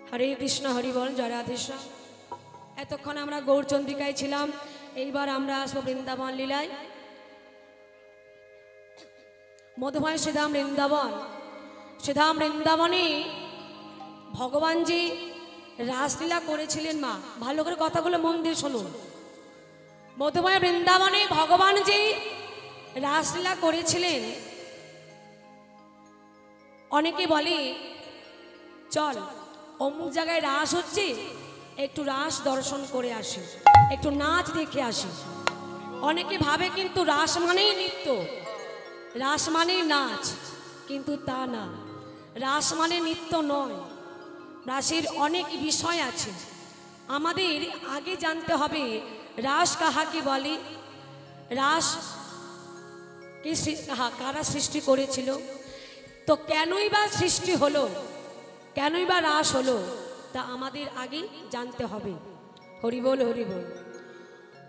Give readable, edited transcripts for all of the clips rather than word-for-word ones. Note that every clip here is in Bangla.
हरे कृष्ण हरि बोल जय राधेश्याम। एतक्षण आमरा गौरचंद्रिकाय छिलाम, एइबार आमरा आसबो बृंदावन लीलाय। मधुमय श्रीधाम बृंदावन, श्रीधाम बृंदावने भगवान जी रासलीला करेছিলেন मा। भालो करे कथागुलो मन दिये शुनुन। मधुमय बृंदावने भगवान जी रासलीला करेছিলেন। अनेके बोले चल अमुक जगह रास होच्छे, एकटू रास दर्शन करे आसि, एकटू नाच देखे आसि। अनेके भावे किन्तु रास मानेई नृत्य, रास मानेई नाच, किन्तु ता ना। रास माने नृत्य नय, रासेर अनेक विषय आछे। आमादेर आगे जानते हबे रास काहाके बोले, रास के कारा सृष्टि करेछिलो, तो केनई बा सृष्टि हलो, केनई बा रास हलो, ता आमादेर आगे जानते हबे। हरि बोल हरि बोल।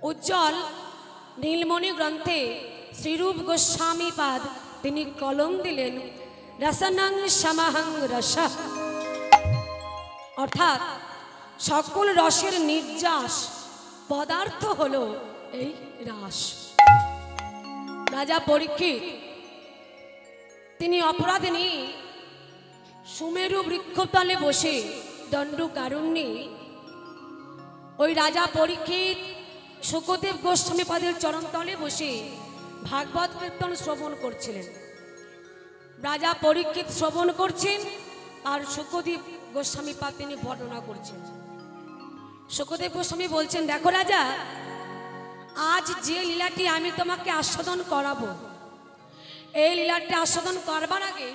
उज्जवल नीलमणि ग्रंथे श्रीरूप गोस्वामी पाद तिनि कलम दिलेन रसनं समाहं रस, अर्थात सकल रसेर निर्यास पदार्थ हलो एई रास। राजा परीक्षित तिनि अपराधिनी सुमेरु वृक्षतले बसे दंडकारण्ये ओई राजा परीक्षित शुकदेव गोस्वामी पादेर चरणतले बसे भागवत कीर्तन श्रवण करछिलेन। राजा परीक्षित श्रवण करछेन और शुकदेव गोस्वामी पाद तिनि वर्णना करछेन। शुकदेव गोस्वामी बोलछेन, देखो राजा, आज जे लीलाटी आमी तोमाके आस्वादन कराबो, এই লীলাটি आस्वादन करবার आगे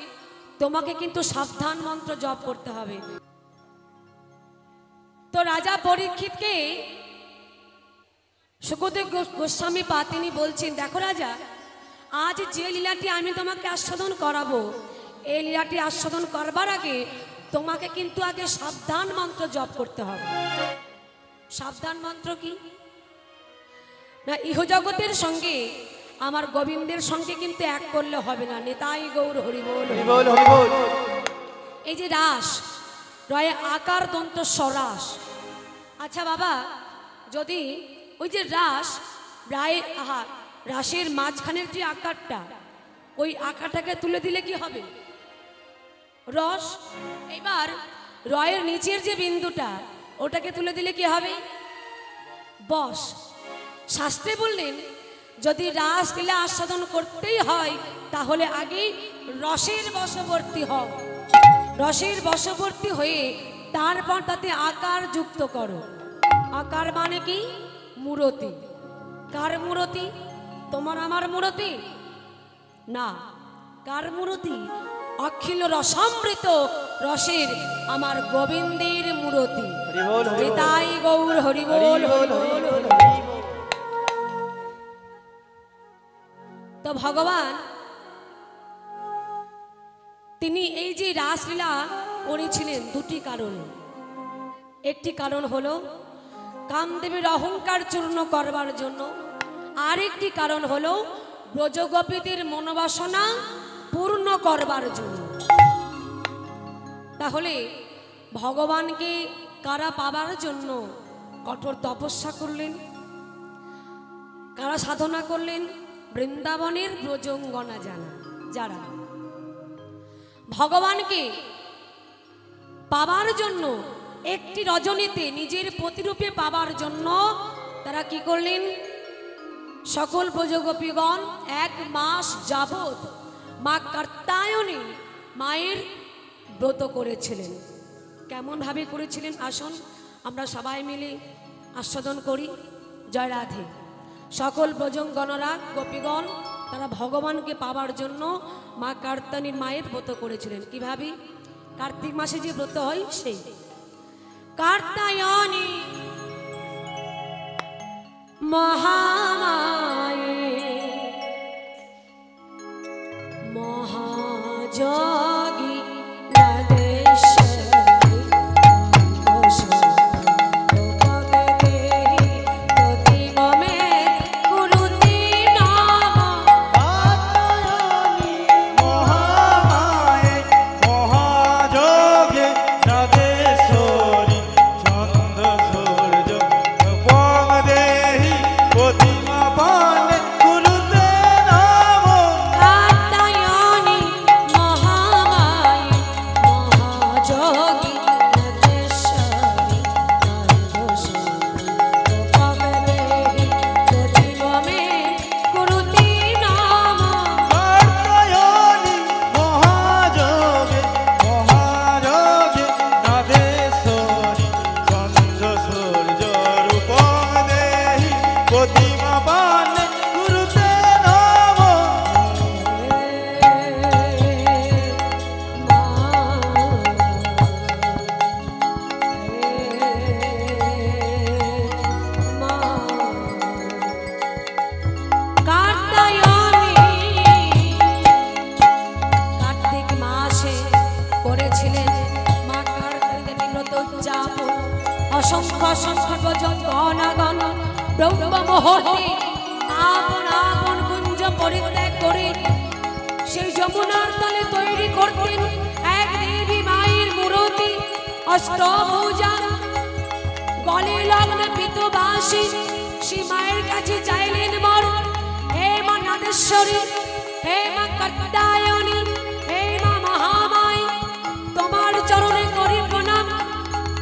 তোমাকে কিন্তু সাবধান মন্ত্র জপ করতে হবে। তো রাজা পরীক্ষিতকে শুকদেব গোস্বামী পাদ তিনি বলছেন, দেখো রাজা, আজ যে লীলাটি আমি তোমাকে আস্বাদন করাবো, এই লীলাটি আস্বাদন করবার আগে তোমাকে কিন্তু আগে সাবধান মন্ত্র জপ করতে হবে। সাবধান মন্ত্র কি না, ইহজগতের সঙ্গে আমার গোবিন্দের সঙ্গে কিন্তু এক করলে হবে না। নিতাই গৌর হরি বল হরি বল হরি বল। এই যে রাস রয়ে আকার দন্ত সরাস। আচ্ছা বাবা, যদি ওই যে রাস রায় রাসের মাঝখানের যে আকারটা, ওই আকারটাকে তুলে দিলে কি হবে? রস। এবার রয়ের নিচের যে বিন্দুটা, ওটাকে তুলে দিলে কি হবে? বস। শাস্ত্রে বললেন যদি রাস লীলা আস্বাদন করতেই হয় তাহলে আগে রসের বশবর্তী হও। রসের বশবর্তী হয়ে তারপর তাতে আকার যুক্ত করো। আকার মানে কি? মূরতি। কার মূরতি? তোমার আমার মূরতি না। কার মূরতি? অখিল রসামৃত রসের আমার গোবিন্দের মূরতি। নিতাই গৌর হরি বল হরি বল হরি বল। তো ভগবান তিনি এই যে রাসলীলা করেছিলেন দুটি কারণ। একটি কারণ হলো কামদেবের অহংকার চূর্ণ করবার জন্য, আর একটি কারণ হলো ব্রজগোপীদের মনোবাসনা পূর্ণ করবার জন্য। তাহলে ভগবানকে কারা পাবার জন্য কঠোর তপস্যা করলেন, কারা সাধনা করলেন? বৃন্দাবনের ব্রজঙ্গনা যারা ভগবানকে পাবার জন্য একটি রজনীতে নিজের প্রতিরূপে পাবার জন্য তারা কি করলেন? সকল ব্রজগোপীগণ এক মাস যাবৎ মা কাত্যায়নী মায়ের ব্রত করেছিলেন। কেমন ভাবে করেছিলেন আসুন আমরা সবাই মিলে আস্বাদন করি। জয় রাধে। সকল ব্রজঙ্গনরা গোপীগণ তারা ভগবানকে পাবার জন্য মা কাত্যায়নীর মায়ের ব্রত করেছিলেন। কিভাবে? কার্তিক মাসে যে ব্রত হয় সেই কাত্যায়নী মহামায়ে মহাযোগী so অসংখ্য অসংখ্য গণাগণ ব্রহ্ম মুহূর্তে আপন আপন কুঞ্জ পরিত্যাগ করে সেই যমুনার তলে তৈরি করতেন এক দেবী মায়ের মূর্তি অষ্টভুজা গলে লগ্ন পিতবাসী। সেই মায়ের কাছে চাইলেন বর, হে মা নাদেশ্বরী, হে মা কাত্যায়নী, হে মা মহামাই, তোমার চরণে করি প্রণাম।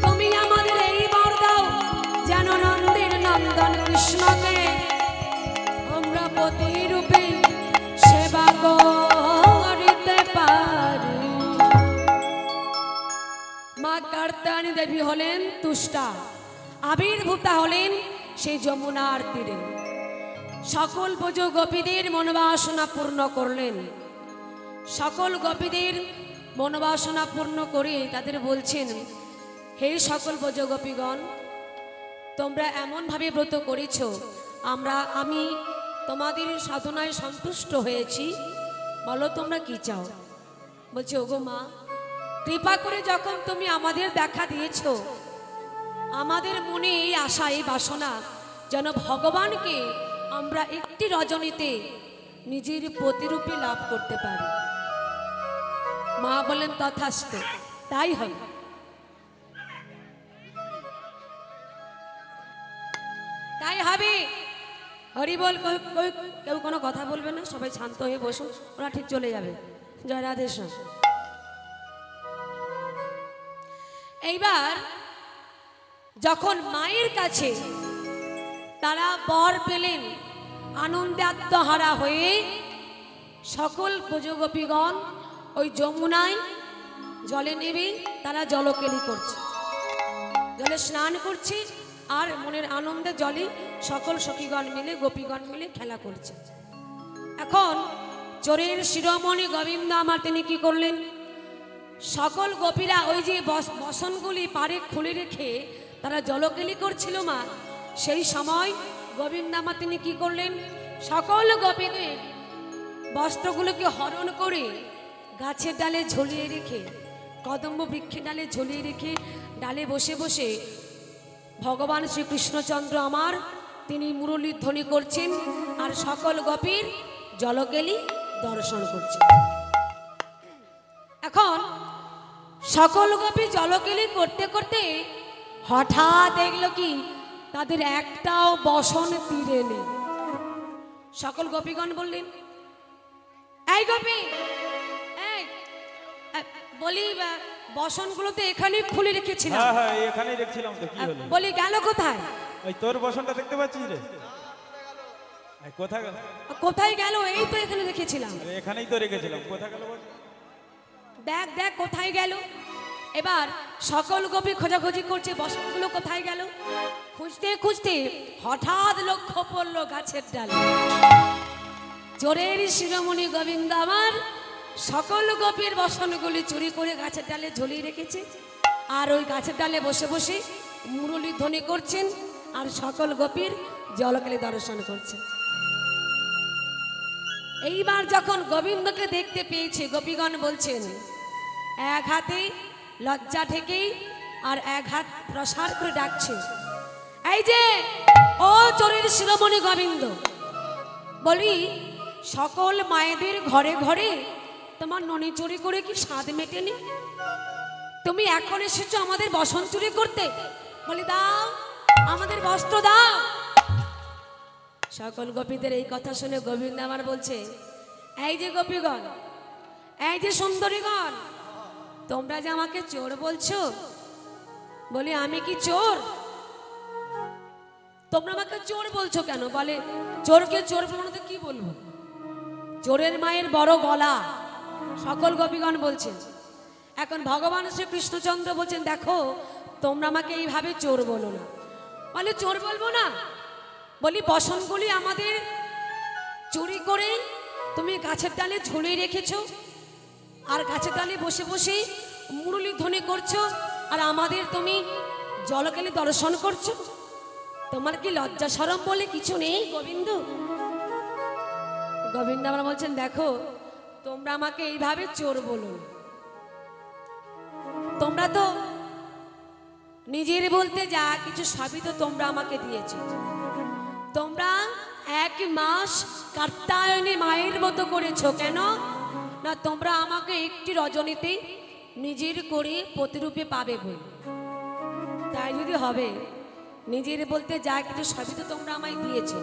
তুমি আমাদের এই বর দাও যেন নন্দের নন্দন কৃষ্ণকে আমরা পতি রূপে সেবা করিতে পারি। মা কাত্যায়নী দেবী হলেন তুষ্টা, আবির্ভূতা হলেন সেই যমুনার তীরে। সকল ব্রজ গোপীদের মনোবাসনা পূর্ণ করলেন। সকল গোপীদের মনোবাসনা পূর্ণ করে তাদের বলছেন, হে সকল ব্রজ গোপীগণ, তোমরা এমনভাবে ব্রত করেছ, আমি তোমাদের সাধনায় সন্তুষ্ট হয়েছি, বলো তোমরা কি চাও। বলছে, ওগো মা, কৃপা করে যখন তুমি আমাদের দেখা দিয়েছ, আমাদের মনে এই আশা, এই বাসনা যেন ভগবানকে আমরা একটি রজনীতে নিজের প্রতিরূপে লাভ করতে পারি। মা বলেন, তথাস্তু, তাই হবে। তাই হবে। হরি বল। কেউ কোনো কথা বলবে না, সবাই শান্ত হয়ে বসুন, ওরা ঠিক চলে যাবে। জয় রাধেশ্যাম। এইবার যখন মায়ের কাছে তারা বর পেলেন, আনন্দে আত্মহারা হয়ে সকল ব্রজগোপীগণ ওই যমুনায় জলে নেমে তারা জলকেলি করছে, জলে স্নান করছে, আর মনের আনন্দে জলে সকল সখীগণ মিলে, গোপীগণ মিলে খেলা করছে। এখন চোরের শিরোমণি গোবিন্দ আমার তিনি কি করলেন, সকল গোপীরা ওই যে বসনগুলি পাড়ে খুলে রেখে তারা জলকেলি করছিল মা, সেই সময় গোবিন্দ আমার তিনি কি করলেন, সকল গোপীদের বস্ত্রগুলোকে হরণ করে গাছের ডালে ঝুলিয়ে রেখে, কদম্ব বৃক্ষের ডালে ঝুলিয়ে রেখে ডালে বসে বসে ভগবান শ্রীকৃষ্ণচন্দ্র আমার তিনি মুরলী ধ্বনি করছেন, আর সকল গোপীর জলকেলি দর্শন করছেন। এখন সকল গোপী জলকেলি করতে করতে হঠাৎ দেখলো কি, তাদের একটাও বসন তীরে নেই। সকল গোপীগণ বললেন, এই গোপী, বলি বসনগুলো তো এখানে খুলে রেখেছিলাম। হ্যাঁ, এখানেই রেখেছিলাম তো, কি হলো? বলি গেল কোথায়? ওই তোর বসনটা দেখতে পাচ্ছিস রে, কোথায় গেল? কোথায় গেল? এই তো এখানে রেখেছিলাম। এখানেই তো রেখেছিলাম, কোথায় গেল? দেখ দেখ কোথায় গেল। এবার সকল গোপী খোঁজাখুঁজি করছে, বসনগুলো কোথায় গেল। খুঁজতে খুঁজতে হঠাৎ লক্ষ্য পড়ল গাছের ডালে। চোরের শিরোমণি গোবিন্দ আমার সকল গোপীর বসনগুলি চুরি করে গাছের ডালে ঝুলিয়ে রেখেছে, আর ওই গাছের ডালে বসে বসে মুরলী ধ্বনি করছেন, আর সকল গোপীর জলকেলি দর্শন করছেন। এইবার যখন গোবিন্দকে দেখতে পেয়েছে, গোপীগণ বলছেন, এক হাতে লজ্জা ঠেকেই আর এক হাত প্রসার করে ডাকছে, এই যে ও চোরের শিরোমণি গোবিন্দ, বলি সকল মায়েদের ঘরে ঘরে তোমার ননি চুরি করে কি স্বাদ মেটেনি? তুমি এখন এসেছো আমাদের বসন চুরি করতে? বলি দাও, আমাদের বস্ত্র দাও। সকল গোপীদের এই কথা শুনে গোবিন্দ আমার বলছে, এই যে গোপীগণ, এই যে সুন্দরীগণ, তোমরা যে আমাকে চোর বলছো, বলি আমি কি চোর? তোমরা আমাকে চোর বলছো কেন? বলে চোরকে চোর বলবো না তো কি বলবো? চোরের মায়ের বড় গলা। সকল গোপীগণ বলছেন। এখন ভগবান শ্রীকৃষ্ণচন্দ্র বলছেন, দেখো তোমরা আমাকে এইভাবে চোর বলো না। বলে চোর বলবো না? বলি বসনগুলি আমাদের চুরি করে তুমি গাছের ডালে ঝুলিয়ে রেখেছো, আর গাছের ডালে বসে বসে মুরলী ধ্বনি করছো, আর আমাদের তুমি জলকেলি দর্শন করছো। তোমার কি লজ্জা শরম বলে কিছু নেই গোবিন্দ? গোবিন্দ আমরা বলছেন, দেখো তোমরা আমাকে এইভাবে চোর বলো, তোমরা তো নিজের বলতে যা কিছু সবই তো তোমরা আমাকে দিয়েছো। তোমরা 1 মাস কাত্যায়নে মায়ের মতো করেছো। কেন না তোমরা আমাকে একটি রজনীতে নিজের করে প্রতিরূপে পাবে বলে। তাই যদি হবে, নিজের বলতে যা কিছু সবই তো তোমরা আমায় দিয়েছো,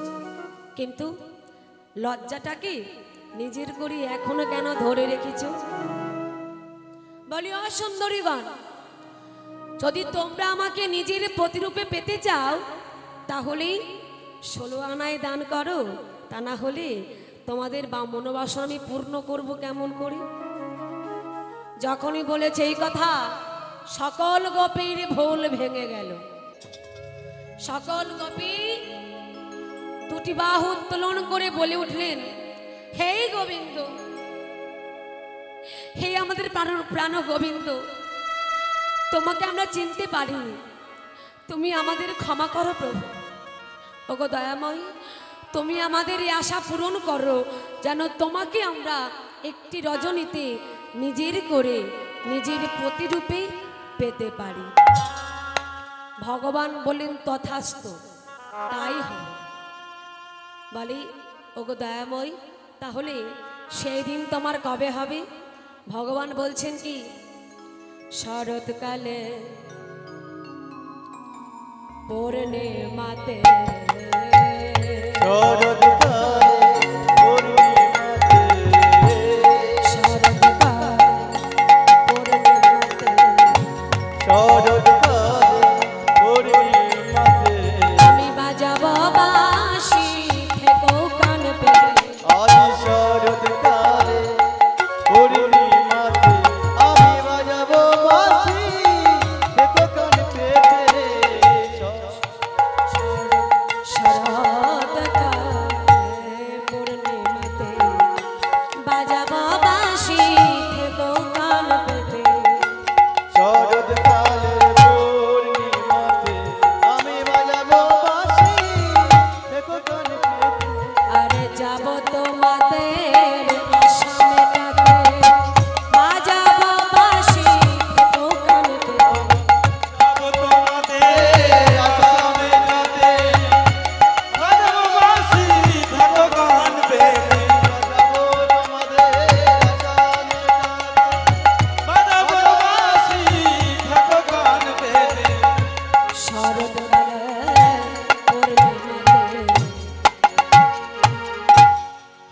কিন্তু লজ্জাটাকে নিজের করে এখনো কেন ধরে রেখেছো? বলি অসুন্দরীগণ, যদি তোমরা আমাকে নিজের প্রতিরূপে পেতে চাও তাহলেই 16 আনায় দান করো, তা না হলে তোমাদের মনোবাসনা আমি পূর্ণ করব কেমন করে? যখনই বলেছে এই কথা, সকল গোপীর ভুল ভেঙে গেল। সকল গোপী দুটি বাহু উত্তোলন করে বলে উঠলেন, হে গোবিন্দ, হে আমাদের প্রাণ গোবিন্দ, তোমাকে আমরা চিনতে পারিনি, তুমি আমাদের ক্ষমা করো প্রভু। ওগো দয়াময়, তুমি আমাদের এই আশা পূরণ করো, যেন তোমাকে আমরা একটি রজনীতে নিজের করে নিজের প্রতিরূপে পেতে পারি। ভগবান বলেন তথাস্তু, তাই হবে। বলি ওগো দয়াময়, তাহলে সেই দিন তোমার কবে হবে? ভগবান বলছেন কি, শরৎকালে পূর্ণিমাতে, আমি বাজাবো বাঁশি, থেকো কান পেতে।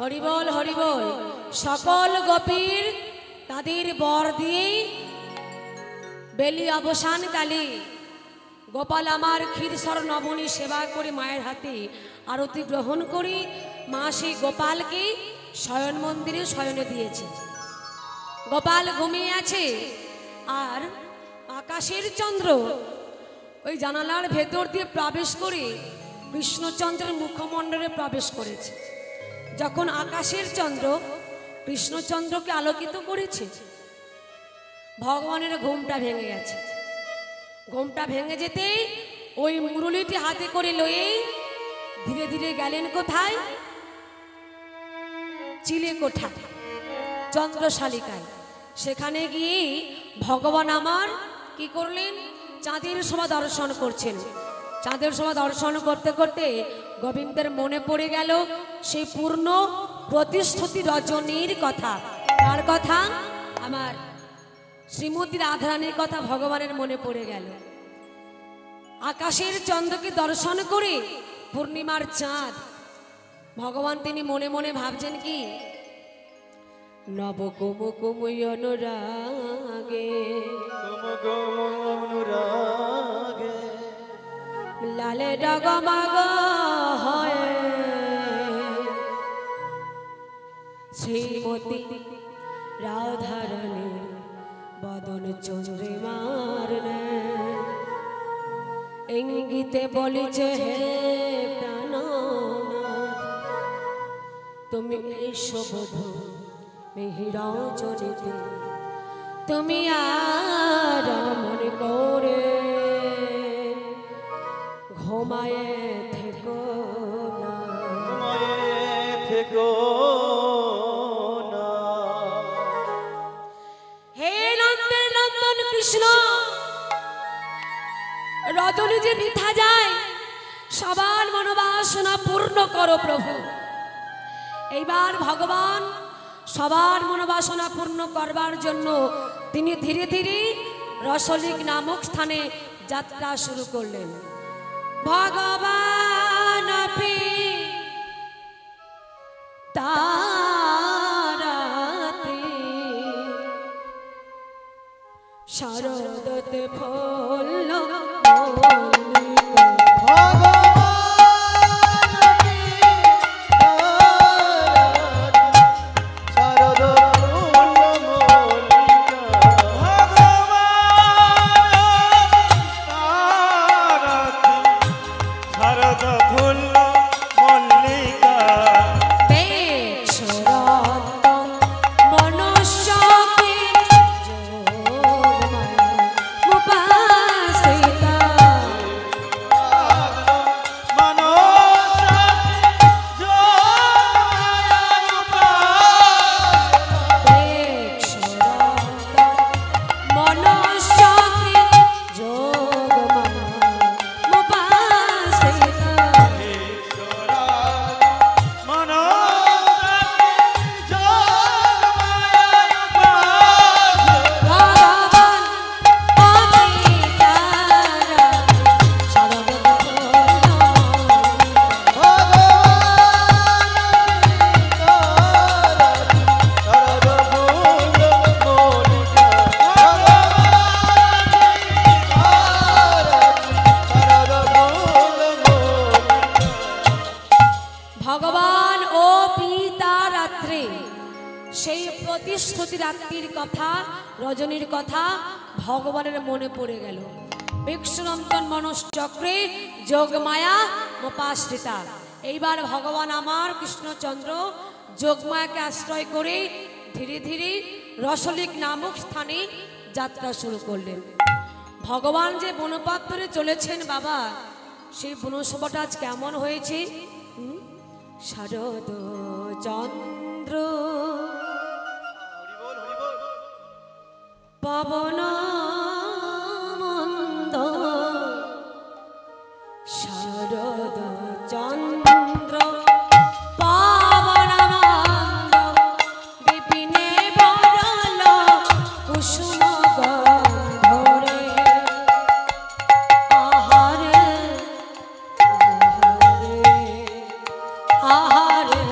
হরিবল হরিবল। সকল গোপীর তাদের বর দিয়ে বেলি অবসানকালে গোপাল আমার ক্ষীরসর নবনী সেবা করে মায়ের হাতে আরতি গ্রহণ করে মা সেই গোপালকে শয়ন মন্দিরে শয়নে দিয়েছে। গোপাল ঘুমিয়ে আছে, আর আকাশের চন্দ্র ওই জানালার ভেতর দিয়ে প্রবেশ করে কৃষ্ণচন্দ্রের মুখমণ্ডলে প্রবেশ করেছে। যখন আকাশের চন্দ্র কৃষ্ণচন্দ্রকে আলোকিত করেছে, ভগবানের ঘুমটা ভেঙে গেছে। ঘুমটা ভেঙে যেতে ওই মুরলিটি হাতে করে লয়ে ধীরে ধীরে গেলেন কোথায়? চিলেকোঠা চন্দ্রশালিকায়। সেখানে গিয়ে ভগবান আমার কি করলেন? চাঁদের শোভা দর্শন করছেন। চাঁদের শোভা দর্শন করতে করতে গোবিন্দের মনে পড়ে গেল সেই পূর্ণ প্রতিশ্রুতি রজনীর কথা। তার কথা, আমার শ্রীমতী রাধারানীর কথা ভগবানের মনে পড়ে গেল। আকাশের চন্দ্রকে দর্শন করে পূর্ণিমার চাঁদ, ভগবান তিনি মনে মনে ভাবছেন কি, নব কুম কুম অনুরাগে লালে ডগমগ হয় শ্রীমতী রাধারানীর বদন চন্দ্রিমার ইঙ্গিতে বলিছে হে প্রাণনাথ, তুমি এসো বধূ মিহিরজনীতে, তুমি আর মনে করে ঘুমায়ে থেকো না, হে নন্দন নন্দন কৃষ্ণ, রজনী যে বৃথা যায়, সবার মনোবাসনা পূর্ণ করো প্রভু। এইবার ভগবান সবার মনোবাসনা পূর্ণ করবার জন্য তিনি ধীরে ধীরে রসলিক নামক স্থানে যাত্রা শুরু করলেন। ভগবান তারাতে শারদতে ফল রজনীর কথা ভগবানের মনে পড়ে গেল। বিষ্ণুনন্দন মনশ্চক্রে যোগমায়া মোপাশ্রিতা। এইবার ভগবান আমার কৃষ্ণচন্দ্র যোগমায়াকে আশ্রয় করে ধীরে ধীরে রসলিক নামক স্থানে যাত্রা শুরু করলেন। ভগবান যে বনপথ ধরে চলেছেন বাবা, সেই বনসভাটা আজ কেমন হয়েছে। শারদ চন্দ্র পবন মন্দ শারদ চন্দ্র পবন মন্দ বিপিনে বরল কুসুম গন্ধরে আহারে আহারে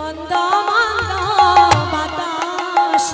মন্দ মন্দ বাতাস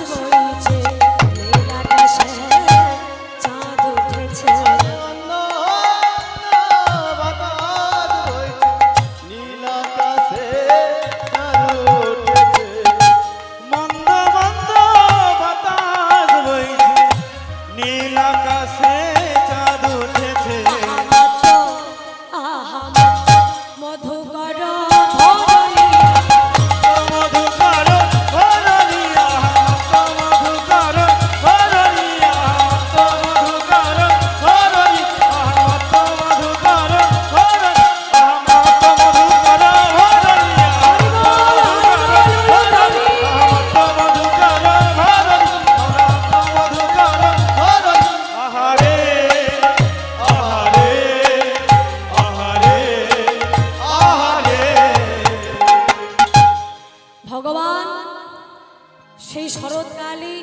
সেই শরৎকালে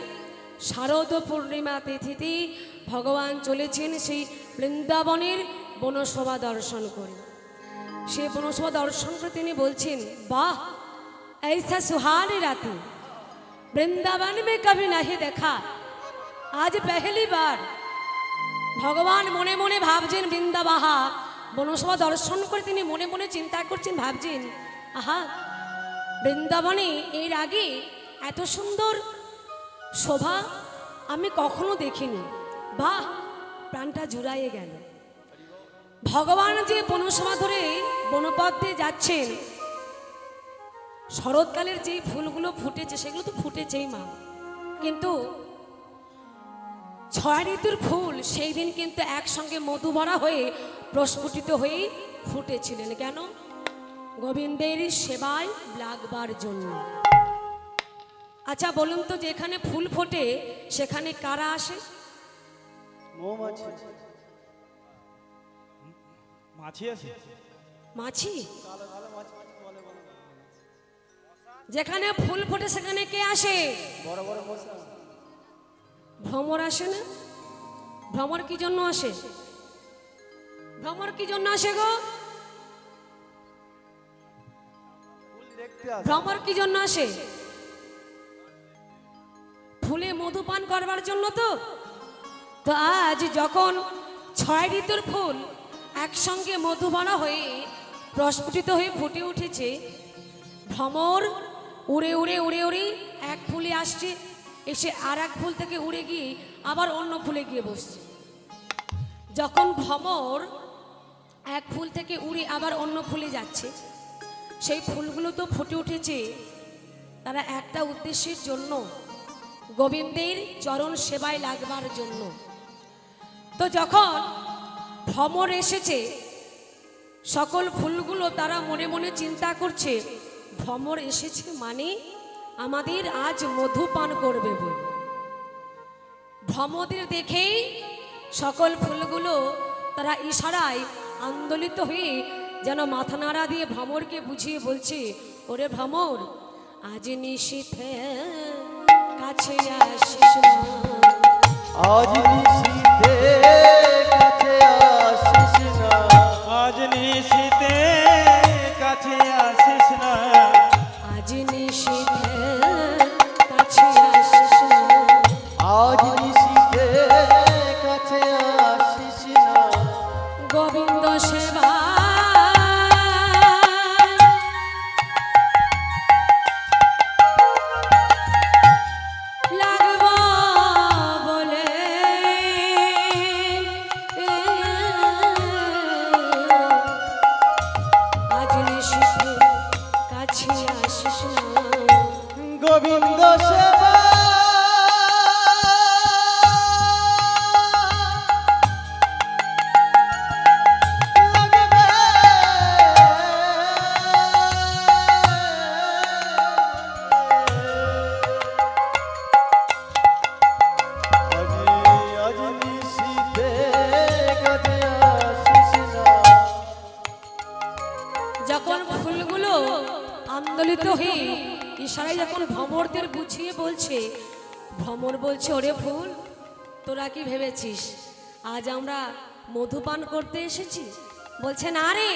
শারদ পূর্ণিমা তিথিতে ভগবান চলেছেন সেই বৃন্দাবনের বনশোভা দর্শন করে। সেই বনশোভা দর্শন করে তিনি বলছেন, বাহ ऐसा सुहानी रात वृंदावन में कभी नहीं देखा, आज पहली बार। ভগবান মনে মনে ভাবছেন, বৃন্দাবাহা বনশোভা দর্শন করে তিনি মনে মনে চিন্তা করছেন, ভাবছেন, আহা বৃন্দাবনে এর আগে এত সুন্দর শোভা আমি কখনো দেখিনি। বাহ, প্রাণটা জুড়াইয়ে গেল। ভগবান যে বনশোভা ধরে বনপথ দিয়ে যাচ্ছেন, শরৎকালের যে ফুলগুলো ফুটেছে সেগুলো তো ফুটেছেই মা, কিন্তু 6 ঋতুর ফুল সেই দিন কিন্তু একসঙ্গে মধু ভরা হয়ে প্রস্ফুটিত হয়ে ফুটেছিলেন। কেন? গোবিন্দের সেবায় লাগবার জন্য। আচ্ছা বলুন তো, যেখানে ফুল ফোটে সেখানে কারা আসে? মৌমাছি। মাছি আছে? মাছি। যেখানে ফুল ফোটে সেখানে কে আসে? বড় বড় মশা। ভ্রমর আসে না? ভ্রমর কি জন্য আসে? ভ্রমর কি জন্য আসে গো? ফুল দেখতে আসে। ভ্রমর কি জন্য আসে? ফুলে মধু পান করবার জন্য তো। তো আজ যখন 6 ঋতুর ফুল একসঙ্গে মধু ভরা হয়ে প্রস্ফুটিত হয়ে ফুটে উঠেছে, ভ্রমর উড়ে উড়ে উড়ে উড়ে এক ফুলে আসছে, এসে আর এক ফুল থেকে উড়ে গিয়ে আবার অন্য ফুলে গিয়ে বসছে। যখন ভ্রমর এক ফুল থেকে উড়ে আবার অন্য ফুলে যাচ্ছে, সেই ফুলগুলো তো ফুটে উঠেছে তারা একটা উদ্দেশ্যের জন্য, গোবিন্দের চরণ সেবায় লাগবার জন্য। তো যখন ভ্রমর এসেছে, সকল ফুলগুলো তারা মনে মনে চিন্তা করছে, ভ্রমর এসেছে মানে আমাদের আজ মধু পান করবে বলে। ভ্রমরদের দেখেই সকল ফুলগুলো তারা ইশারায় আন্দোলিত হয়ে যেন মাথা নাড়া দিয়ে ভ্রমরকে বুঝিয়ে বলছে, ওরে ভ্রমর, আজ নিশীথে কাছে আসিস না, আজ নিশীথে কাছে আসিস না, আজ নিশীথে কাছে আসিস না, আজ নিশীথে কাছে আসিস না, আজ নিশীথে কাছে আসিস না, গোবিন্দ সেবা লাগবো বলে আজ নিশীথে কাছে আসিস না, গোবিন্দ সেবা লাগবে। আজ নিশীথে কাছে আসিস না। যখন ফুলগুলো আন্দোলিত হয়ে ইশারায় যখন ভ্রমরদের বুঝিয়ে বলছে, ভ্রমর বলছে, ওরে ফুল, তোরা কি ভেবেছিস আজ আমরা মধুপান করতে এসেছি? বলছে, না রে,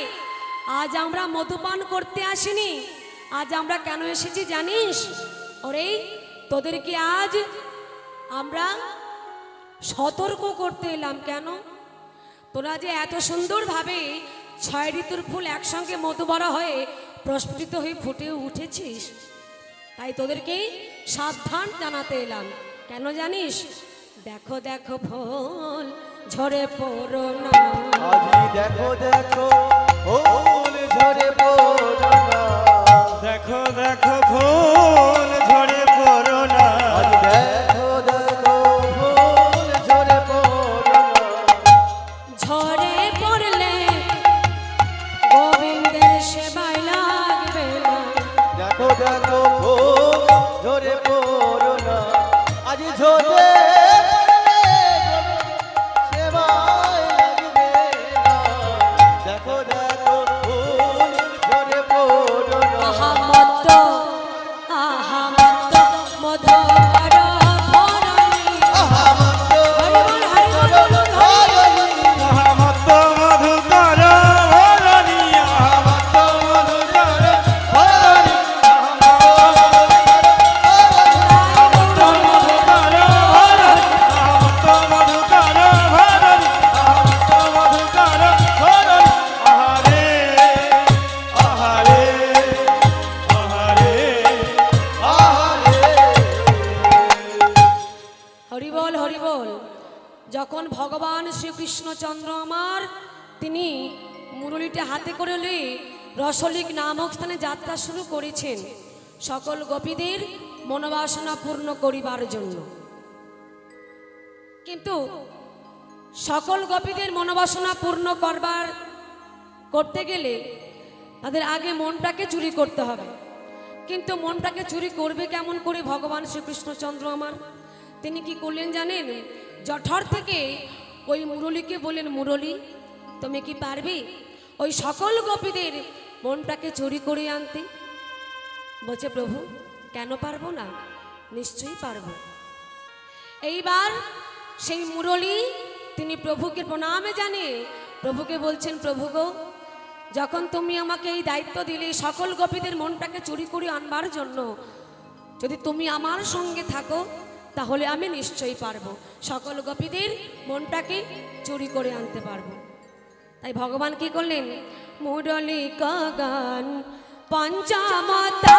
আজ আমরা মধুপান করতে আসিনি, আজ আমরা কেন এসেছি জানিস? ওরে তোদেরকে আজ আমরা সতর্ক করতে এলাম। কেন? তোরা যে এত সুন্দরভাবে 6 ঋতুর ফুল একসঙ্গে মধু ভরা হয়ে প্রস্ফুটিত হয়ে ফুটে উঠেছিস, তাই তোদেরকে সাবধান জানাতে এলাম। কেন জানিস? দেখো দেখো ফুল ঝরে পড়ো না, আজি দেখো দেখো ফুল ঝরে পড়ো না, দেখো দেখো ফুল ঝরে পড়ো না, আজি দেখো দেখো ফুল ঝরে পড়ো না, ঝরে পড়লে গোবিন্দের সেবায় লাগবে না, দেখো দেখো ফুল ঝরে পড়ো না, আজি ঝরে সেবায় লাগবে না, দেখো দেখো ফুল ঝরে পড়ো না, আহা মত মধু হরি বল। যখন ভগবান শ্রীকৃষ্ণচন্দ্র আমার তিনি মুরলীটা হাতে করে নিয়ে রসলিক নামক স্থানে যাত্রা শুরু করেছেন সকল গোপীদের মনোবাসনা পূর্ণ করিবার জন্য। কিন্তু সকল গোপীদের মনোবাসনা পূর্ণ করতে গেলে তাদের আগে মনটাকে চুরি করতে হবে। কিন্তু মনটাকে চুরি করবে কেমন করে ভগবান শ্রীকৃষ্ণচন্দ্র আমার? তিনি কি করলেন জানেন? জঠর থেকে ওই মুরলীকে বললেন, মুরলী তুমি কি পারবে ওই সকল গোপীদের মনটাকে চুরি করে আনতে? বলছে, প্রভু কেন পারবো না, নিশ্চয়ই পারবো। এইবার সেই মুরলী তিনি প্রভুকে প্রণামে জানে প্রভুকে বলছেন, প্রভু গো, যখন তুমি আমাকে এই দায়িত্ব দিলে সকল গোপীদের মনটাকে চুরি করে আনবার জন্য, যদি তুমি আমার সঙ্গে থাকো তাহলে আমি নিশ্চয়ই পারবো, সকল গোপীদের মনটাকে চুরি করে আনতে পারবো। তাই ভগবান কি করলেন? মুরলী গান পঞ্চমতা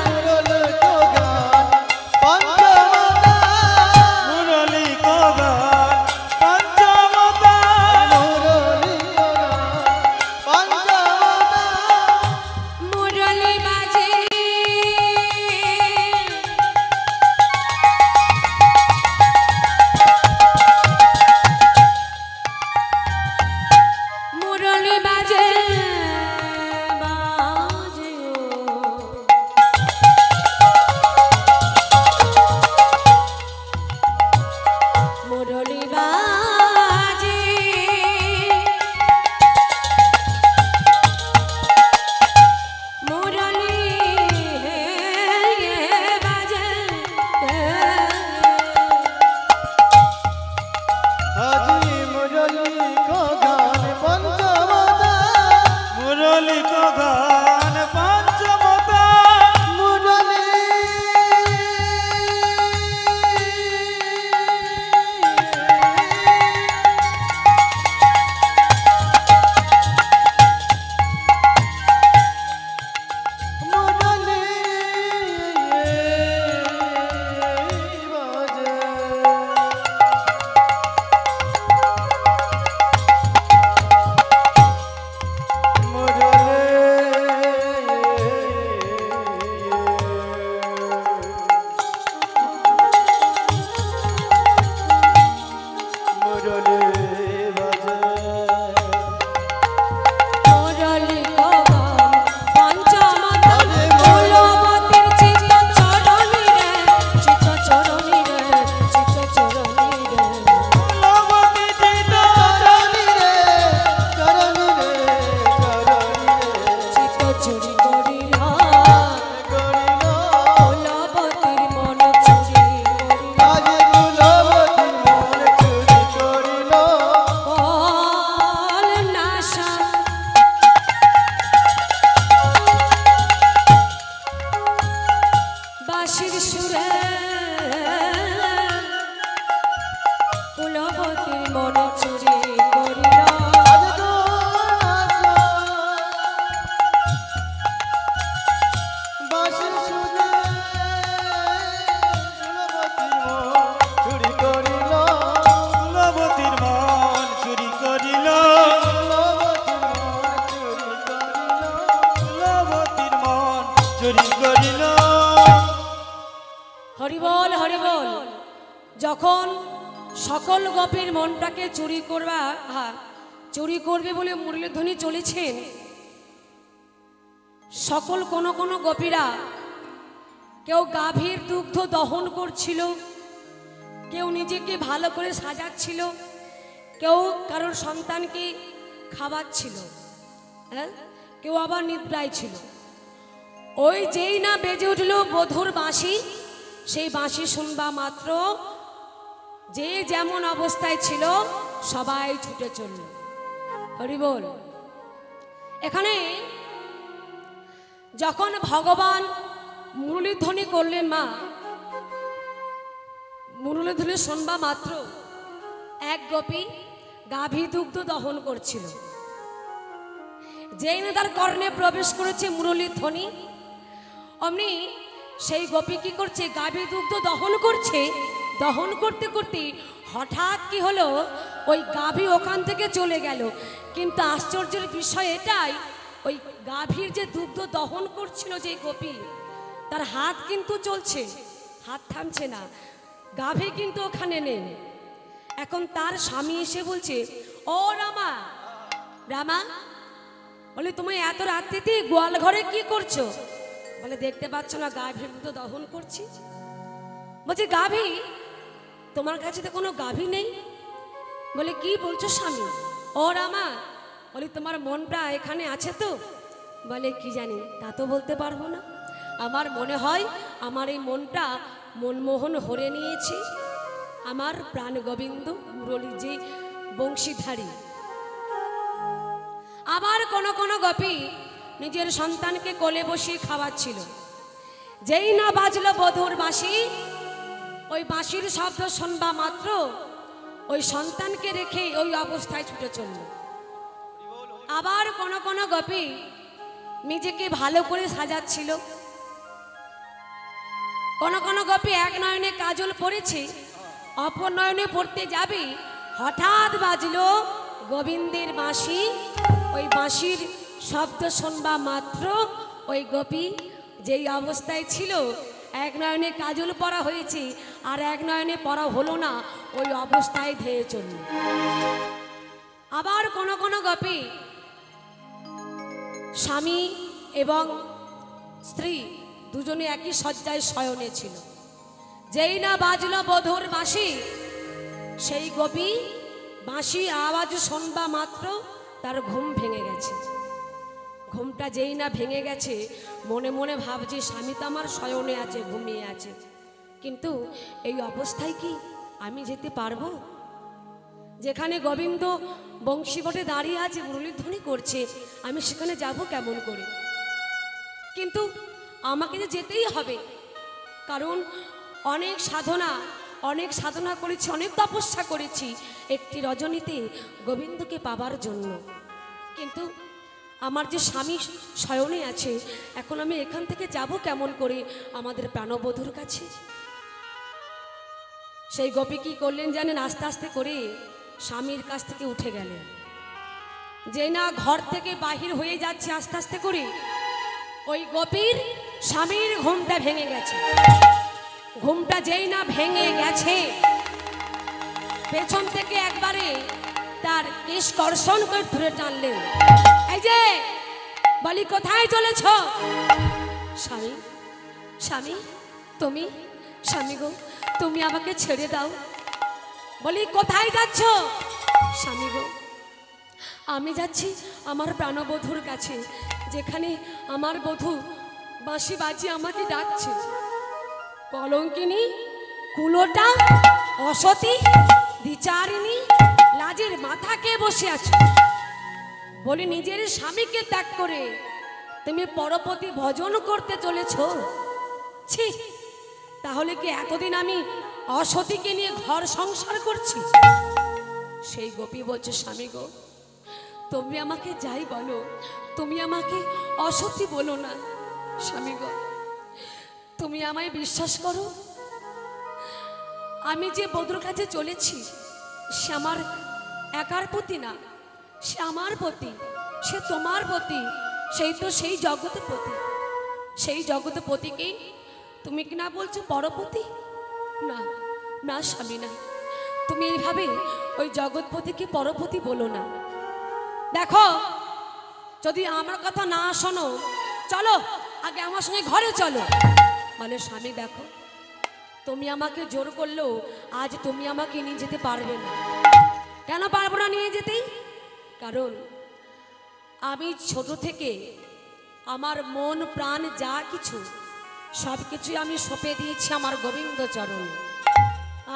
মুরলী গান পঞ্চমতা মুরলী বাজে মুরলী বাজে মুরলী বাজে মুরলী বাজে আজি মুরলী কো গান পঞ্চমতা মুরলী গান পঞ্চমতা মুরলী মুরলী বাজে মুরলী গান পঞ্চমতা কুলবতীর চিত্ত চরণী রে, চিত্ত চরণী রে, চিত্ত চরণী রে। লবতী চিত চিত্ত চুরি করিল কুলবতীর মন চুরি করিল কল নাশা বাঁশির সুরে কুলবতীর মন চুরি করিল লবতীর মন চুরি করিল লবতীর মন চুরি করিল। হরিবল হরিবল। যখন সকল গোপীর মনটাকে চুরি করবে বলে মুরলীধ্বনি চলেছেন, সকল কোন কোন গোপীরা কেউ গাভীর দুগ্ধ দহন করছিল, কেউ নিজেকে ভালো করে সাজাচ্ছিল, কেউ কারোর সন্তানকে খাওয়াচ্ছিল, হ্যাঁ, কেউ আবার নিদ্রায় ছিল। ওই যেই না বেজে উঠল বধুর বাঁশি, সেই বাঁশি শুনবা মাত্র যে যেমন অবস্থায় ছিল সবাই ছুটে চলল। হরি বল। এখানে যখন ভগবান মুরলীধ্বনি করলেন, মা মুরলীধ্বনি শুনবা মাত্র এক গোপী গাভী দুগ্ধ দহন করছিল। যেই না তার কর্ণে প্রবেশ করেছে মুরলীধ্বনি, অমনি সেই গোপী কি করছে? গাভী দুগ্ধ দহন করছে, দহন করতে করতে হঠাৎ কি হলো, ওই গাভী ওখান থেকে চলে গেল। কিন্তু আশ্চর্যের বিষয় এটাই, ওই গাভীর যে দুগ্ধ দহন করছিল যে গোপী, তার হাত কিন্তু চলছে, হাত থামছে না, গাভী কিন্তু ওখানে নেই। এখন তার স্বামী এসে বলছে, ও রামা, রামা, বলে তুমি এত রাত্রিতে গোয়াল ঘরে কি করছো? বলে দেখতে পাচ্ছ না গাভীর দুধ দহন করছি। বলছে গাভী, তোমার কাছে তো কোনো গাভী নেই। বলে কি বলছো স্বামী? ও রামা, বলি তোমার মনটা এখানে আছে তো? বলে কি জানি, তা তো বলতে পারবো না। আমার মনে হয় আমার এই মনটা মনমোহন হরে নিয়েছে আমার প্রাণ গোবিন্দ মুরলী যে বংশীধারী। আবার কোন কোন গোপী নিজের সন্তানকে কোলে বসিয়ে খাওয়াচ্ছিল। যেই না বাজলো বধুর বাঁশি, ওই বাঁশির শব্দ শুনবা মাত্র ওই সন্তানকে রেখে ওই অবস্থায় ছুটে চলল। আবার কোন কোন গোপী নিজেকে ভালো করে সাজাচ্ছিল। কোন কোন গোপী এক নয়নে কাজল পরেছে, অপর নয়নে পড়তে যাবে, হঠাৎ বাজলো গোবিন্দের বাঁশি। ওই বাঁশির শব্দ শুনবা মাত্র ওই গোপী যেই অবস্থায় ছিল, এক নয়নে কাজল পরা হয়েছে আর এক নয়নে পরা হলো না, ওই অবস্থায় ধেয়ে চলল। আবার কোন কোন গোপী স্বামী এবং স্ত্রী দুজনে একই শয্যায় শয়নে ছিল। যেই না বাজলো বধুর বাঁশি, সেই গোপী বাঁশি আওয়াজ শুনবা মাত্র তার ঘুম ভেঙে গেছে। ঘুমটা যেই না ভেঙে গেছে, মনে মনে ভাবছে স্বামী তো আমার শয়নে আছে, ঘুমিয়ে আছে, কিন্তু এই অবস্থায় কি আমি যেতে পারবো? যেখানে গোবিন্দ বংশীবটে দাঁড়িয়ে আছে, মুরলীধ্বনি করছে, আমি সেখানে যাব কেমন করে? কিন্তু আমাকে যে যেতেই হবে, কারণ অনেক সাধনা করেছি, অনেক তপস্যা করেছি একটি রজনীতে গোবিন্দকে পাবার জন্য। কিন্তু আমার যে স্বামী শয়নে আছে, এখন আমি এখান থেকে যাব কেমন করে আমাদের প্রাণবধূর কাছে? সেই গোপী কি করলেন জানেন? আস্তে আস্তে করে স্বামীর কাছ থেকে উঠে গেলেন। যে না ঘর থেকে বাহির হয়ে যাচ্ছে আস্তে আস্তে করে, ওই গোপীর স্বামীর ঘুমটা ভেঙে গেছে। ঘুমটা যেই না ভেঙে গেছে, পেছন থেকে একবারে তার কেশ কর্ষণ করে ধরে টানলেন। এই যে, বলি কোথায় চলেছ? স্বামী, স্বামী, তুমি, স্বামী গো, তুমি আমাকে ছেড়ে দাও। বলি কোথায় যাচ্ছ? স্বামী গো, আমি যাচ্ছি আমার প্রাণবধূর কাছে, যেখানে আমার বধূ বাঁশি বাজিয়ে আমাকে ডাকছে। কলঙ্কিনী, কুলোটা, অসতী, দ্বিচারিণী, লাজের মাথা কে বসে আছো? বলি নিজের স্বামীকে ত্যাগ করে তুমি পরপতি ভজন করতে চলেছ? ছি, তাহলে কি এতদিন আমি অসতীকে নিয়ে ঘর সংসার করছি? সেই গোপী বলছে, স্বামী গো, তুমি আমাকে যাই বলো, তুমি আমাকে অসতী বলো না। স্বামী গো, তুমি আমায় বিশ্বাস করো, আমি যে বধূর কাছে চলেছি সে আমার একার পতি না, সে আমার পতি, সে তোমার পতি, সেই তো সেই জগৎপতি। সেই জগৎপতিকেই তুমি কি না বলছো পরপতি? না না স্বামী, না, তুমি এইভাবে ওই জগৎপতিকে পরপতি বলো না। দেখো, যদি আমার কথা না শোনো, চলো আগে আমার সঙ্গে ঘরে চলো। বলে স্বামী দেখো, তুমি আমাকে জোর করলেও আজ তুমি আমাকে নিয়ে যেতে পারবে না। কেন পারবো না নিয়ে যেতেই? কারণ আমি ছোট থেকে আমার মন প্রাণ যা কিছু সব কিছুই আমি সঁপে দিয়েছি আমার গোবিন্দ চরণ।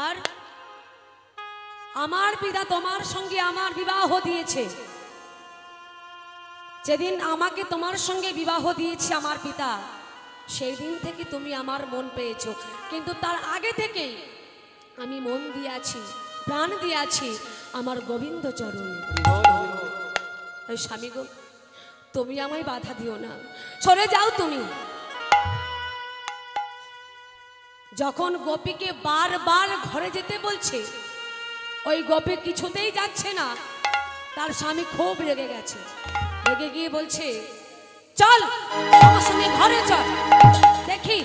আর আমার পিতা তোমার সঙ্গে আমার বিবাহ দিয়েছে। যেদিন আমাকে তোমার সঙ্গে বিবাহ দিয়েছে আমার পিতা, সেই দিন থেকে তুমি আমার মন পেয়েছো। কিন্তু তার আগে থেকেই আমি মন দিয়েছি, প্রাণ দিয়েছি আমার গোবিন্দ চরণে। স্বামী গো, তুমি আমায় বাধা দিও না, সরে যাও তুমি। যখন গোপীকে বারবার ঘরে যেতে বলছে, ওই গোপী কিছুতেই যাচ্ছে না। তার স্বামী খুব রেগে গেছে, রেগে গিয়ে বলছে, চল আমার সঙ্গে ঘরে চল, দেখি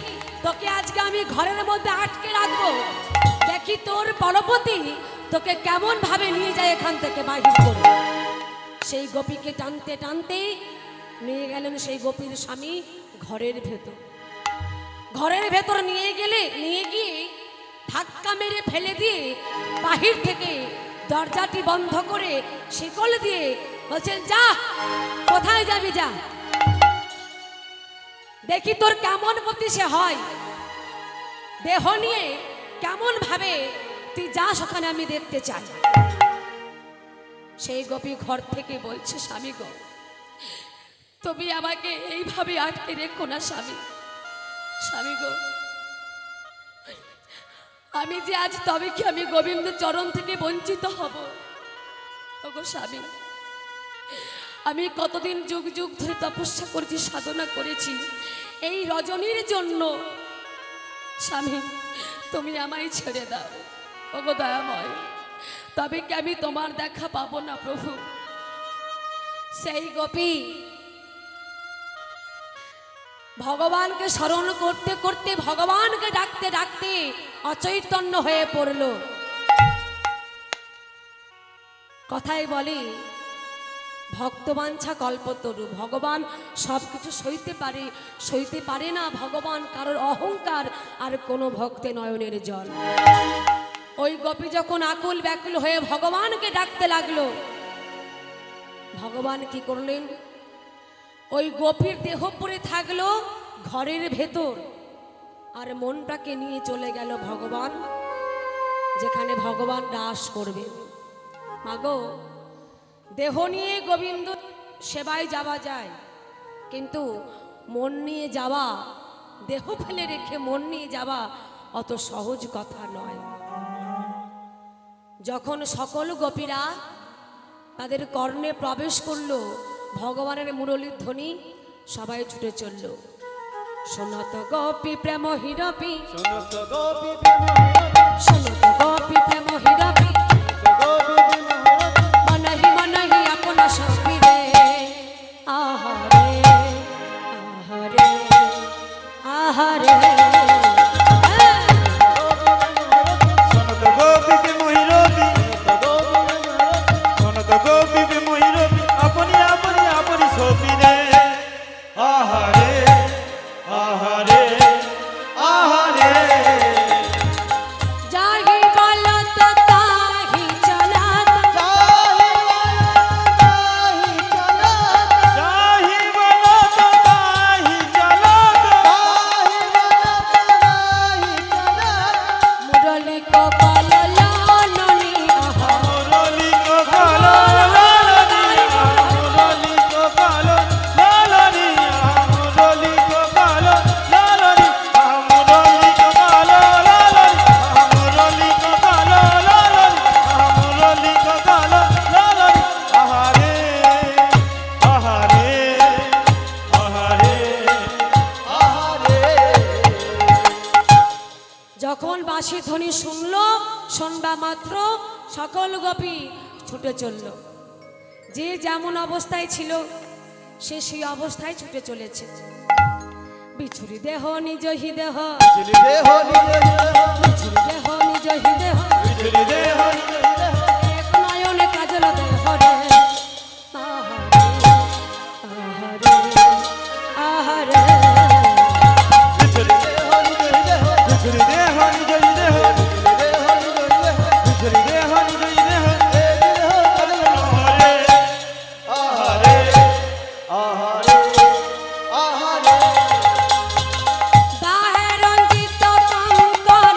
তোকে আজকে আমি ঘরের মধ্যে আটকে রাখবো, দেখি তোর পরপতি তোকে কেমন ভাবে নিয়ে যায় এখান থেকে বাহির করে। সেই গোপীকে টানতে টানতে নিয়ে গেলেন সেই গোপীর স্বামী ঘরের ভেতর। ঘরের ভেতর নিয়ে গিয়ে ধাক্কা মেরে ফেলে দিয়ে বাহির থেকে দরজাটি বন্ধ করে শিকল দিয়ে বলছেন, যা, কোথায় যাবি যা, দেখি তোর কেমন পতি সে হয়, দেহ নিয়ে কেমন ভাবে তুই যাস ওখানে আমি দেখতে চাই। সেই গোপী ঘর থেকে বলছে, স্বামী গো, তুমি আমাকে এইভাবে আটকে রেখো না স্বামী, স্বামী গো, আমি যে আজ তবে কি আমি গোবিন্দ চরণ থেকে বঞ্চিত হব? ওগো স্বামী, আমি কতদিন যুগ যুগ ধরে তপস্যা করেছি, সাধনা করেছি এই রজনীর জন্য, স্বামী তুমি আমায় ছেড়ে দাও। ওগো দয়াময়, তবে কি আমি তোমার দেখা পাবো না প্রভু? সেই গোপী ভগবানকে স্মরণ করতে করতে, ভগবানকে ডাকতে ডাকতে অচৈতন্য হয়ে পড়ল। কথাই বলে ভক্তবাঞ্ছা কল্পতরু, ভগবান সবকিছু সইতে পারে না ভগবান কারোর অহংকার আর কোনো ভক্তে নয়নের জল। ওই গোপী যখন আকুল ব্যাকুল হয়ে ভগবানকে ডাকতে লাগলো, ভগবান কি করলেন? ওই গোপীর দেহ পড়ে থাকলো ঘরের ভেতর, আর মনটাকে নিয়ে চলে গেল ভগবান, যেখানে ভগবান রাস করবেন। মাগো, দেহ নিয়ে গোবিন্দ সেবায় যাওয়া যায়, কিন্তু মন নিয়ে যাওয়া, দেহ ফেলে রেখে মন নিয়ে যাওয়া অত সহজ কথা নয়। যখন সকল গোপীরা তাদের কর্ণে প্রবেশ করলো ভগবানের মুরলীর ধ্বনি, সবাই ছুটে চলল। শোনত গোপী প্রেম হিরপি, শোনত গোপী প্রেম শোনত গোপী প্রেম হিরপি, মনহি মনহি আপনা সপিরে, আহারে আহারে আহারে। শোনত গোপী প্রেম হিরপি, শোনত গোপী প্রেম হিরপি, আপনি আপনি আপনি সপিরে, আহারে আহারে আহারে। যাহি বলত তাহি চলত, যাহি বলত তাহি চলত, মুরলী কপাল লালনী, আহা মুরলী কপাল লালনী, মুরলী কপাল লালনী, মুরলী কপাল লালনী, মুরলী কপাল লালনী, মুরলী কপাল লালনী, মুরলী কপাল লালনী। আহারে আহারে আহারে আহারে। যখন বাঁশি ধ্বনি শুনলো, শোনবা মাত্র সকল গোপী ছুটে চলল। যে যেমন অবস্থায় ছিল সে সেই অবস্থায় ছুটে চলেছে। বিছুরি দেহ নিজ হি দেহ, চিলি দেহ নিজে বিছুরি দেহ নিজ হি দেহ, বিজলি দেহ এক নয়নে কাজল দেহ রে, আহারে আহারে আহারে। বিজলি দেহ নিজে দেহ, বিজলি দেহ নিজ দেহ, দেহ নিজে দেহ, বিজলি দেহ নিজ দেহ। আহারে আহারে আহারে। দাহে রঞ্জিত কঙ্কর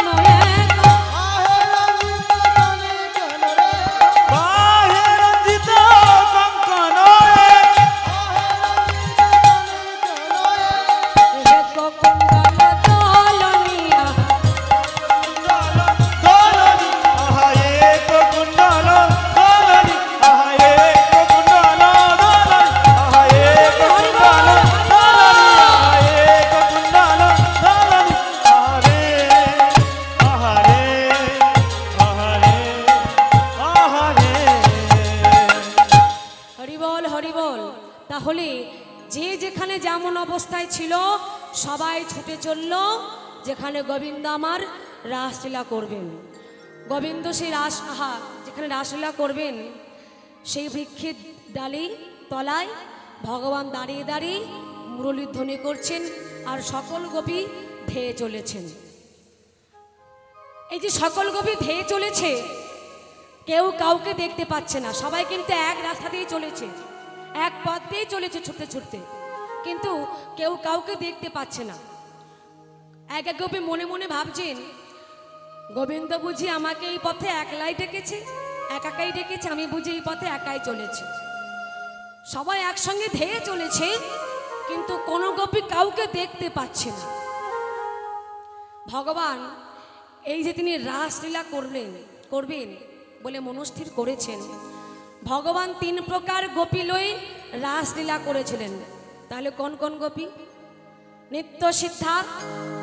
অবস্থায় ছিল সবাই ছুটে চলল যেখানে গোবিন্দ আমার রাসলীলা করবেন। গোবিন্দ সেই যেখানে রাসলীলা করবেন সেই বৃক্ষের ডালি তলায় ভগবান দাঁড়িয়ে দাঁড়িয়ে মুরলীর ধ্বনি করছেন আর সকল গোপী ধেয়ে চলেছেন। এই যে সকল গোপী ধেয়ে চলেছে, কেউ কাউকে দেখতে পাচ্ছে না, সবাই কিন্তু এক রাস্তা দিয়ে চলেছে, এক পথ দিয়ে চলেছে ছুটতে ছুটতে, কিন্তু কেউ কাউকে দেখতে পাচ্ছে না। এক এক গোপী মনে মনে ভাবছেন, গোবিন্দ বুঝি আমাকে এই পথে একলাই ডেকেছে, একাই ডেকেছে, আমি বুঝি এই পথে একাই চলেছে। সবাই একসঙ্গে ধেয়ে চলেছে, কিন্তু কোনো গোপী কাউকে দেখতে পাচ্ছে না। ভগবান এই যে তিনি রাসলীলা করবেন বলে মনস্থির করেছেন, ভগবান 3 প্রকার গোপী লয়ে রাসলীলা করেছিলেন। তাহলে কোন কোন গোপী? নিত্য সিদ্ধা,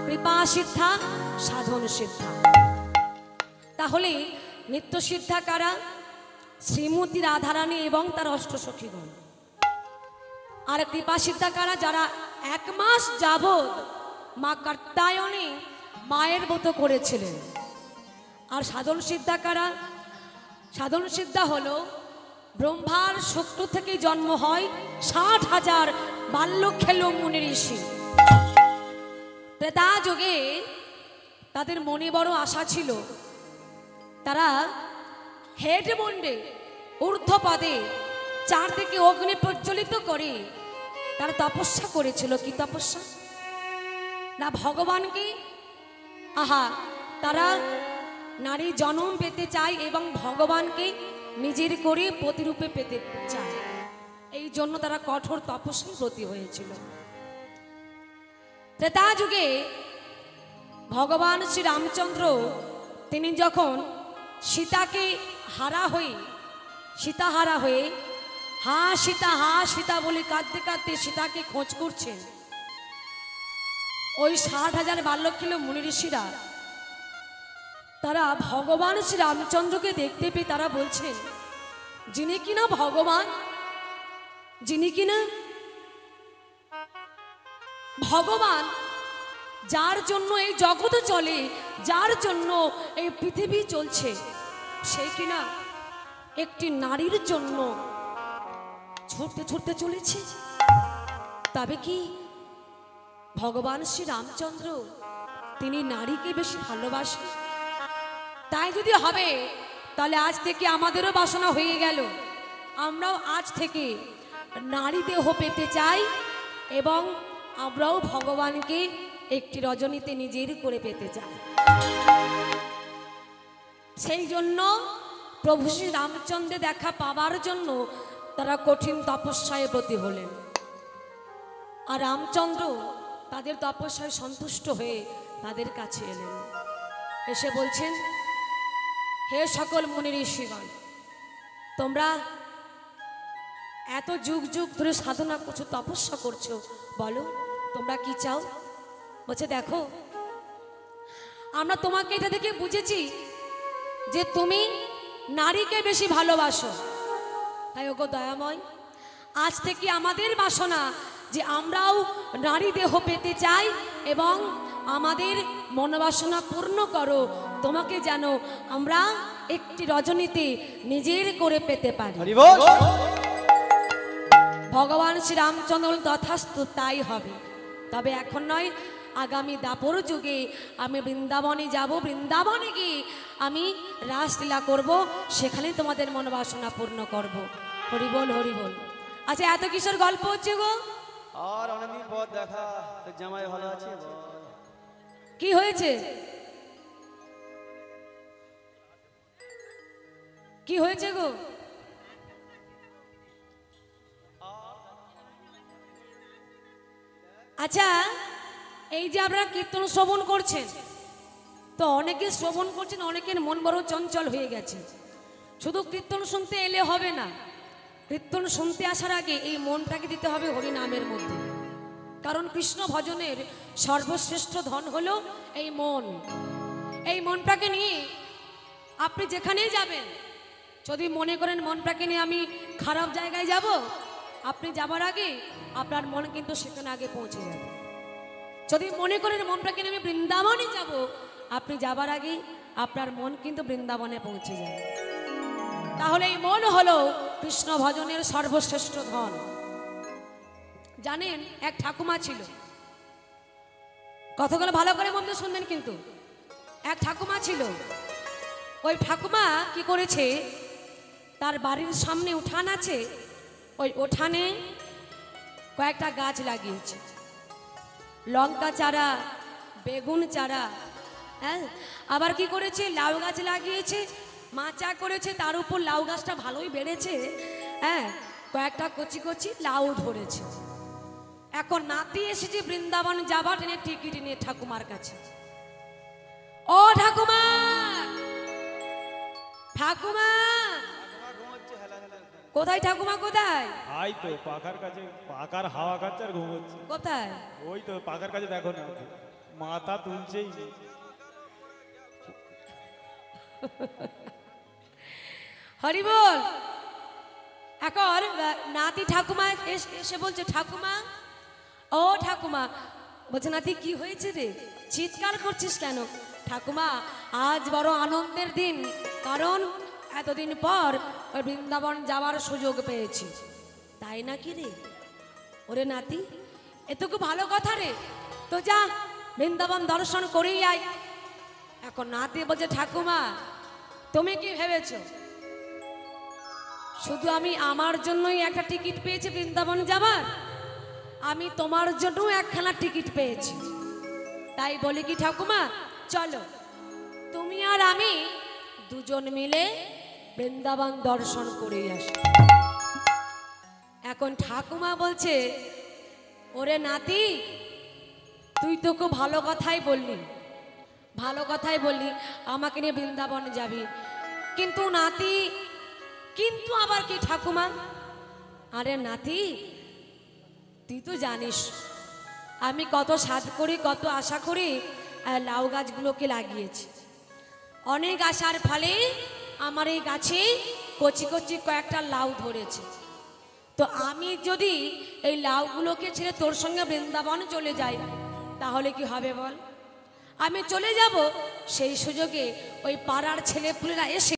কৃপা সিদ্ধা, সাধন সিদ্ধা। তাহলে নিত্য সিদ্ধা কারা? শ্রীমতী রাধারানী এবং তার অষ্টসখীগণ। আর কৃপা সিদ্ধা কারা? যারা 1 মাস যাবৎ মা কাত্যায়নী মায়ের মতো করেছিলেন। আর সাধন সিদ্ধা কারা? সাধন সিদ্ধা হলো ব্রহ্মার শুক্র থেকে জন্ম হয় 60,000 বাল্য খেলো মুনি ঋষি। ত্রেতা যুগে তাদের মনে বড় আশা ছিল, তারা হেড মন্ডে ঊর্ধ্বপদে চারদিকে অগ্নি প্রজ্বলিত করে তারা তপস্যা করেছিল। কি তপস্যা? না ভগবানকে, তারা নারী জন্ম পেতে চায় এবং ভগবানকে নিজের করে প্রতিরূপে পেতে চায়। এই জন্য তারা কঠোর তপস্যায় ব্রতী হয়েছিল। ত্রেতা যুগে ভগবান শ্রী রামচন্দ্র তিনি যখন সীতাকে সীতাহারা হয়ে হা সীতা বলে কাঁদতে কাঁদতে সীতাকে খোঁজ করছেন, ওই 60,000 বাল্যকিল মুনি ঋষিরা তারা ভগবান শ্রী রামচন্দ্রকে দেখতে পেয়ে তারা বলছেন, যিনি কিনা ভগবান, যিনি কিনা ভগবান, যার জন্য এই জগৎ চলে, যার জন্য এই পৃথিবী চলছে, সেই কিনা একটি নারীর জন্য ছুটতে ছুটতে চলেছে। তবে কি ভগবান শ্রী রামচন্দ্র তিনি নারীকে বেশি ভালোবাসেন? তাই যদি হবে তাহলে আজ থেকে আমাদেরও বাসনা হয়ে গেল, আমরাও আজ থেকে নারী দেহ পেতে চাই এবং আমরাও ভগবানকে একটি রজনীতে নিজের করে পেতে চাই। সেই জন্য প্রভু শ্রী রামচন্দ্রের দেখা পাবার জন্য তারা কঠিন তপস্যায় ব্রতী হলেন। আর রামচন্দ্র তাদের তপস্যায় সন্তুষ্ট হয়ে তাদের কাছে এলেন, এসে বলছেন, হে সকল মুনি ঋষিগণ, তোমরা এত যুগ যুগ ধরে সাধনা করছো, তপস্যা করছো, বলো তোমরা কি চাও? বলছে, দেখো আমরা তোমাকে এটা দেখে বুঝেছি যে তুমি নারীকে বেশি ভালোবাসো। তাই ওগো দয়াময়, আজ থেকে আমাদের বাসনা যে আমরাও নারী দেহ পেতে চাই এবং আমাদের মনোবাসনা পূর্ণ করো, তোমাকে যেন আমরা একটি রজনীতে নিজের করে পেতে পারি। ভগবান শ্রী রামচন্দ্র তথাস্তু, তাই হবে। তবে এখন নয়, আগামী দাপর যুগে আমি বৃন্দাবনে যাব, বৃন্দাবনে গিয়ে আমি রাসলীলা করব, সেখানে তোমাদের মনোবাসনা পূর্ণ করব। হরিবোল হরিবোল। আচ্ছা, এত কিসের গল্প হচ্ছে গো? আর অনেকদিন পর দেখা, জামাই ভালো আছে? কি হয়েছে? কি হয়েছে গো? আচ্ছা, এই যে আপনারা কীর্তন শ্রবণ করছেন, তো অনেকে শ্রবণ করছেন, অনেকের মন বড় চঞ্চল হয়ে গেছে। শুধু কীর্তন শুনতে এলে হবে না, কীর্তন শুনতে আসার আগে এই মনটাকে দিতে হবে হরিনামের মধ্যে। কারণ কৃষ্ণ ভজনের সর্বশ্রেষ্ঠ ধন হলো এই মন। এই মনটাকে নিয়ে আপনি যেখানেই যাবেন, যদি মনে করেন মনটাকে নিয়ে আমি খারাপ জায়গায় যাব, আপনি যাবার আগে আপনার মন কিন্তু সেখানে আগে পৌঁছে যাবে। যদি মনে করেন মনটাকে আমি বৃন্দাবনে যাব, আপনি যাবার আগেই আপনার মন কিন্তু বৃন্দাবনে পৌঁছে যাবে। তাহলে এই মন হলো কৃষ্ণ ভজনের সর্বশ্রেষ্ঠ ধন। জানেন, এক ঠাকুমা ছিল, কথাগুলো ভালো করে মন দিয়ে শুনবেন কিন্তু। এক ঠাকুমা ছিল, ওই ঠাকুমা কি করেছে, তার বাড়ির সামনে উঠান আছে, ওই উঠানে কয়েকটা গাছ লাগিয়েছে, লঙ্কা চারা, বেগুন চারা, হ্যাঁ, আবার কি করেছে, লাউ গাছ লাগিয়েছে, মাচা করেছে, তার উপর লাউ গাছটা ভালোই বেড়েছে, হ্যাঁ, কয়েকটা কচি কচি লাউ ধরেছে। এখন নাতি এসেছে বৃন্দাবন যাবার ট্রেনে টিকিট নিয়ে ঠাকুমার কাছে। ও ঠাকুমা, ঠাকুমা কোথায়, ঠাকুমা কোথায়? আই তো পাখার কাছে, পাখার হাওয়া খাচ্ছে আর ঘুমোচ্ছে। কোথায়? ওই তো পাখার কাছে, দেখো না, মাথা তুলছেই। হরি বল। এখন নাতি ঠাকুমা এসে বলছে, ঠাকুমা, ও ঠাকুমা, বলছে নাতি কি হয়েছে রে, চিৎকার করছিস কেন? ঠাকুমা, আজ বড় আনন্দের দিন, কারণ এতদিন পর ওই বৃন্দাবন যাওয়ার সুযোগ পেয়েছি। তাই নাকি রে? ওরে নাতি, এ তো খুব ভালো কথা রে, তো যা বৃন্দাবন দর্শন করেই আয়। এখন নাতি বলছে, ঠাকুমা তুমি কি ভেবেছ শুধু আমি আমার জন্যই একটা টিকিট পেয়েছি বৃন্দাবন যাবার? আমি তোমার জন্যও একখানা টিকিট পেয়েছি। তাই বলি কি ঠাকুমা, চলো তুমি আর আমি দুজন মিলে বৃন্দাবন দর্শন করেই আসি। এখন ঠাকুমা বলছে, ওরে নাতি, তুই তো খুব ভালো কথাই বললি, ভালো কথাই বললি, আমাকে নিয়ে বৃন্দাবন যাবি, কিন্তু নাতি, কিন্তু আবার কি ঠাকুমা? আরে নাতি, তুই তো জানিস আমি কত সাধ করি, কত আশা করি লাউ গাছগুলোকে লাগিয়েছি। অনেক আশার ফলে আমার এই গাছে কচি কচি কয়েকটা লাউ ধরেছে। তো আমি যদি এই লাউগুলোকে ছেড়ে তোর সঙ্গে বৃন্দাবন চলে যাই, তাহলে কি হবে বল? আমি চলে যাব, সেই সুযোগে ওই পাড়ার ছেলেপুলেরা এসে